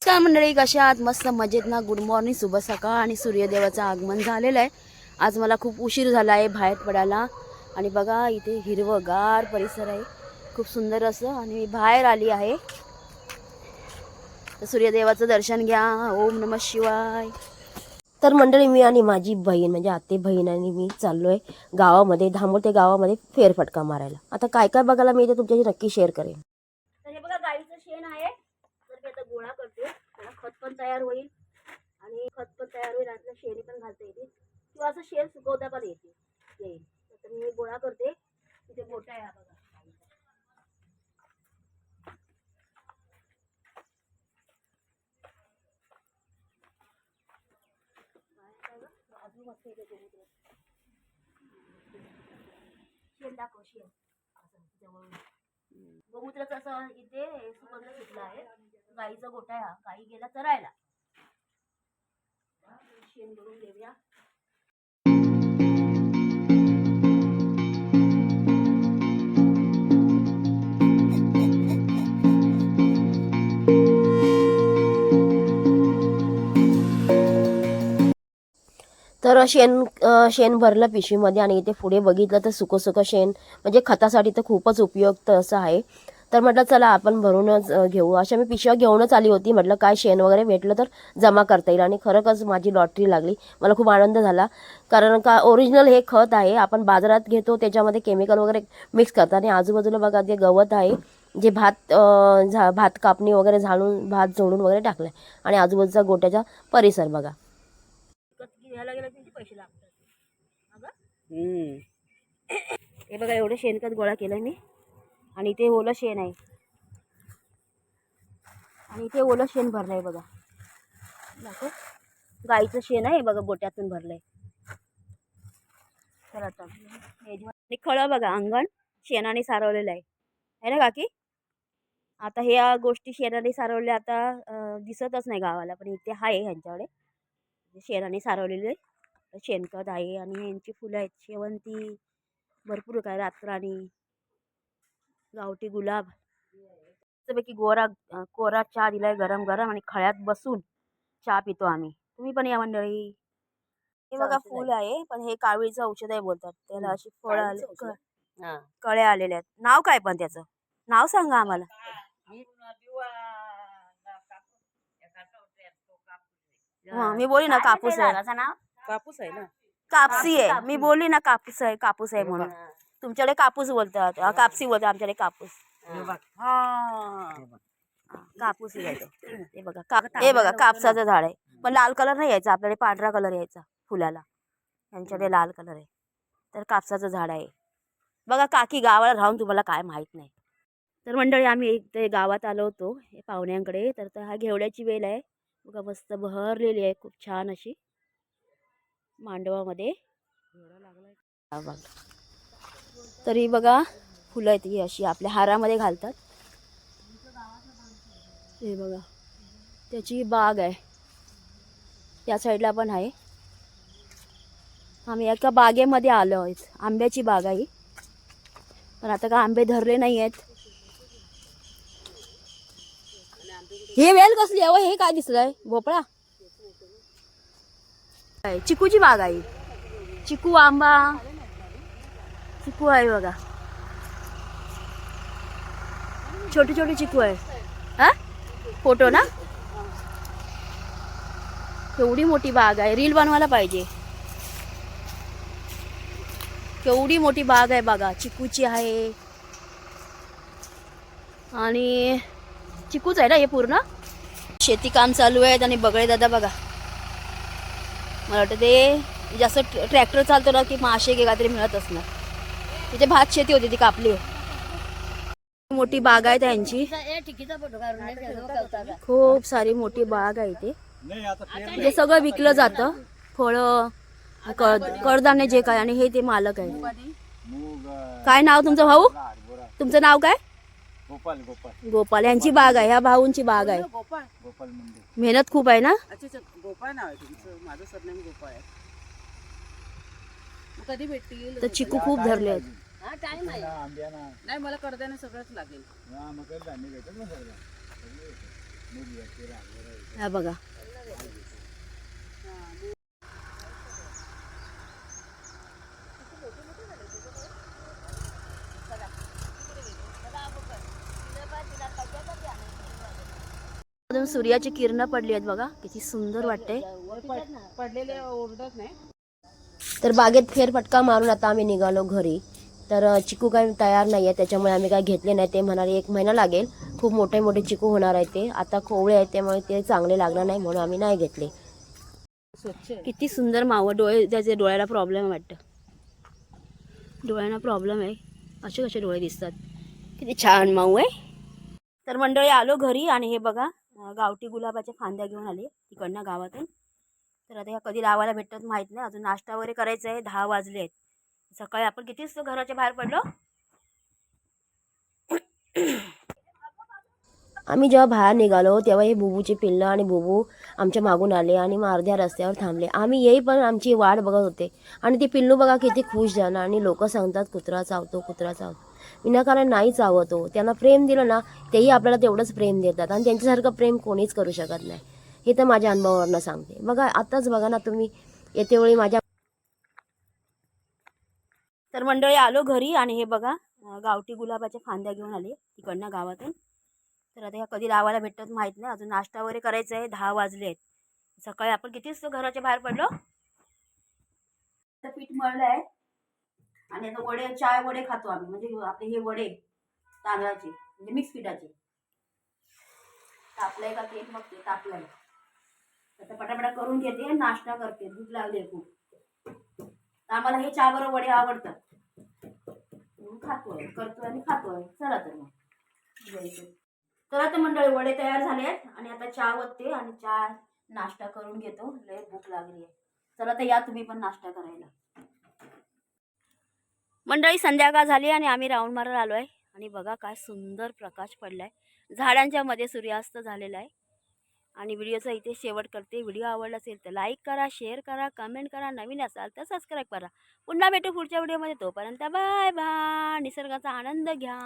नमस्कार मंडळी, कशा आहात? मस्त मजेत ना? गुड मॉर्निंग, शुभ सकाळ. आणि सूर्यदेवाचं आगमन झालेलं आहे. आज मला खूप उशीर झाला आहे बाहेर पडायला. आणि बघा इथे हिरवगार परिसर आहे, खूप सुंदर असं. आणि मी बाहेर आली आहे, तर सूर्यदेवाचं दर्शन घ्या. ओम नमः शिवाय. तर मंडळी, मी आणि माझी बहीण म्हणजे आते बहीण आणि मी चाललो आहे गावामध्ये, धामोटे गावामध्ये फेरफटका मारायला. आता काय काय बघायला मी इथे तुमच्याशी नक्की शेअर करेन. तर हे बघा गाईचं शेण आहे, तर मी आता गोळा करते. त्याला खत पण तयार होईल आणि खत पण तयार होईल, आणि शेणी पण घालता येते किंवा असं शेण सुकवता पण येईल. तर मी गोळा करते. तिथे मोठा आहे हा बघा. शेण दाखव, शेण गोमूत्राचं असं इथे सुगंध सुटला आहे. गाईचा गोठा आहे हा, गाई गेला चरायला. शेण भरून देऊया. तर शेण भरलं पिशवीमध्ये, आणि इथे पुढे बघितलं तर सुकं शेण म्हणजे खतासाठी तर खूपच उपयुक्त असं आहे. तर म्हटलं चला आपण भरूनच घेऊ. अशा मी पिशव्या घेऊनच आली होती. म्हटलं काय शेण वगैरे भेटलं तर जमा करता येईल. आणि खरंच माझी लॉटरी लागली. मला खूप आनंद झाला, कारण का ओरिजिनल हे खत आहे. आपण बाजारात घेतो त्याच्यामध्ये केमिकल वगैरे मिक्स करतात. आणि आजूबाजूला बघा जे गवत आहे, जे भात कापणी वगैरे झाडून भात जोडून वगैरे टाकलंय. आणि आजूबाजूचा गोट्याचा परिसर बघा. घ्यायला गेला किती पैसे लागतात. हे बघा एवढं शेणखत गोळा केलं मी. आणि इथे ओलं शेण आहे, आणि इथे ओलं शेण भरलंय बघा. गाईचं शेण आहे बघा, गोट्यातून भरलंय. चला तर खळं बघा, अंगण शेणाने सारवलेलं आहे ना काकी. आता ह्या गोष्टी शेणाने सारवल्या आता दिसतच नाही गावाला, पण इथे आहे ह्यांच्याकडे शेणाने सारवलेले शेणखत आहे. आणि यांची फुलं आहेत, शेवंती, भरपूर काय, रातराणी, गावठी गुलाब. पैकी कोरा चहा दिलाय गरम गरम, आणि खळ्यात बसून चहा पितो आम्ही. तुम्ही पण या मंडळी. हे बघा फुल आहे, पण हे कावीळचं औषध आहे बोलतात त्याला. अशी फळ आले, कळ्या आलेल्या आहेत. नाव काय पण त्याचं? नाव सांगा आम्हाला. मी बोली ना कापूस आहे. कापूस आहे ना, कापसी आहे. मी बोलली ना कापूस आहे म्हणून. तुमच्याकडे कापूस बोलतात, कापसी बोलतात, आमच्याकडे कापूस. कापूस यायचं. हे बघा कापसाचं झाड आहे, पण लाल कलर नाही यायचा आपल्याकडे, पांढरा कलर यायचा फुलाला. यांच्याकडे लाल कलर आहे. तर कापसाचं झाड आहे बघा. काकी गावाला राहून तुम्हाला काय माहित नाही. तर मंडळी, आम्ही इथे गावात आलो होतो हे पाहुण्यांकडे. तर हा घेवड्याची वेल आहे बघा, मस्त बहरलेली आहे, खूप छान अशी मांडवामध्ये. तरी बघा फुलं आहेत ही, अशी आपल्या हारामध्ये घालतात. हे बघा त्याची बाग आहे, त्या साईडला पण आहे. आम्ही एका बागेमध्ये आलो आहोत, आंब्याची बाग आहे, पण आता का आंबे धरले नाही आहेत. हे वेल कसली आहे? हे काय दिसलंय? भोपळा, चिकूची बाग आहे. चिकू, आंबा, चिकू आहे बघा, छोटी छोटी चिकू आहे. हा फोटो ना, केवढी मोठी बाग आहे, रील बनवायला पाहिजे. केवढी मोठी बाग आहे बघा, चिकूची आहे. आणि चिकूच आहे ना हे पूर्ण. शेती काम चालू आहेत. आणि बगळे दादा बघा, मला वाटतं ते जास्त ट्रॅक्टर चालतो ना की मासे काहीतरी मिळत असणार. तिथे भात शेती होती ती कापली. मोठी बाग आहे त्यांची, खूप सारी मोठी बाग आहे इथे. ते सगळं विकलं जातं, फळं, कडधान्य जे काय. आणि हे ते मालक आहे. काय नाव तुमचं भाऊ? तुमचं नाव काय? गोपाल. गोपाल यांची बाग आहे, ह्या भाऊंची बाग आहे. गोपाल मेहनत खूप आहे ना. गोपाळ नाव आहे तुमचं, माझं सरनेम गोपाळ आहे. कधी भेटतील? तर चिकू खूप धरले आहेत. नाही, मला कडधान्य सगळंच लागेल. हा बघा अजून सूर्याची किरणं पडली आहेत बघा, किती सुंदर वाटते. पडलेले ओरडत नाही. तर बागेत फेरफटका मारून आता आम्ही निघालो घरी. तर चिकू काही तयार नाही आहे, त्याच्यामुळे आम्ही काही घेतले नाही. ते म्हणाले 1 महिना लागेल, खूप मोठे मोठे चिकू होणार आहे ते. आता कोवळे आहेत त्यामुळे ते चांगले लागणार नाही म्हणून आम्ही नाही घेतले. स्वच्छ आहे. किती सुंदर मावं. त्याचे डोळ्याला प्रॉब्लेम वाटतं, डोळ्यांना प्रॉब्लेम आहे. असे कसे डोळे दिसतात. किती छान माऊ आहे. तर मंडळी आलो घरी आणि हे बघा गावठी गुलाबाच्या फांद्या घेऊन आले तिकडनं गावातून. तर आता ह्या कधी लावायला भेटतात माहीत नाही. अजून नाश्ता वगैरे करायचा आहे. 10 वाजले आहेत. सकाळी आपण किती वाजता घराच्या बाहेर पडलो. आम्ही जेव्हा बाहेर निघालो तेव्हा हे बुबूचे पिल्लं आणि बुबू आमच्या मागून आले आणि मग अर्ध्या रस्त्यावर थांबले. आम्ही येई पण आमची वाट बघत होते आणि ते पिल्लू बघा किती खुश झालं. आणि लोक सांगतात कुत्रा चावतो, कुत्रा चावतो. विनाकारण नाही चावतो. त्यांना प्रेम दिलं ना, तेही आपल्याला तेवढंच प्रेम देतात आणि त्यांच्यासारखं प्रेम कोणीच करू शकत नाही. हे तर माझ्या अनुभवावरनं सांगते. बघा आताच बघा ना तुम्ही, येते वेळी माझ्या. तर मंडळी आलो घरी आणि हे बघा गावठी गुलाबाच्या फांद्या घेऊन आले तिकडनं गावातून. तर आता ह्या कधी लावायला भेटतात माहीत नाही. अजून नाश्ता वगैरे करायचा आहे. 10 वाजले आहेत. सकाळी आपण किती वाजता घराच्या बाहेर पडलो. पीठ मळलं आहे आणि आता वडे, चाय वडे खातो आम्ही. म्हणजे आपले हे वडे तांदळाचे, म्हणजे मिक्स पिठाचे. तापलंय का केक बघते. तापलंय. आता पटापटा करून घेते, नाश्ता करते. भूक लागली आहे खूप. आम्हाला हे चहा बरोबर वडे आवडतात. खातोय, करतोय आणि खातोय. चला तर मग तर आता मंडळी वडे तयार झाले आहेत आणि आता चहा ओतते आणि चहा नाश्ता करून घेतो. लय भूक लागली आहे. चला तर या तुम्ही पण नाश्ता करायला. मंडळी संध्याकाळ झाली आणि आम्ही राऊंड मारायला आलो आहे. आणि बघा काय सुंदर प्रकाश पडलाय. झाडांच्या मध्ये सूर्यास्त झालेला आहे. आणि व्हिडिओचा इथे शेवट करते. व्हिडिओ आवडला असेल तर लाईक करा, शेअर करा, कमेंट करा. नवीन असाल तर सबस्क्राईब करा. पुन्हा भेटू पुढच्या व्हिडिओमध्ये. तोपर्यंत बाय बाय. निसर्गाचा आनंद घ्या.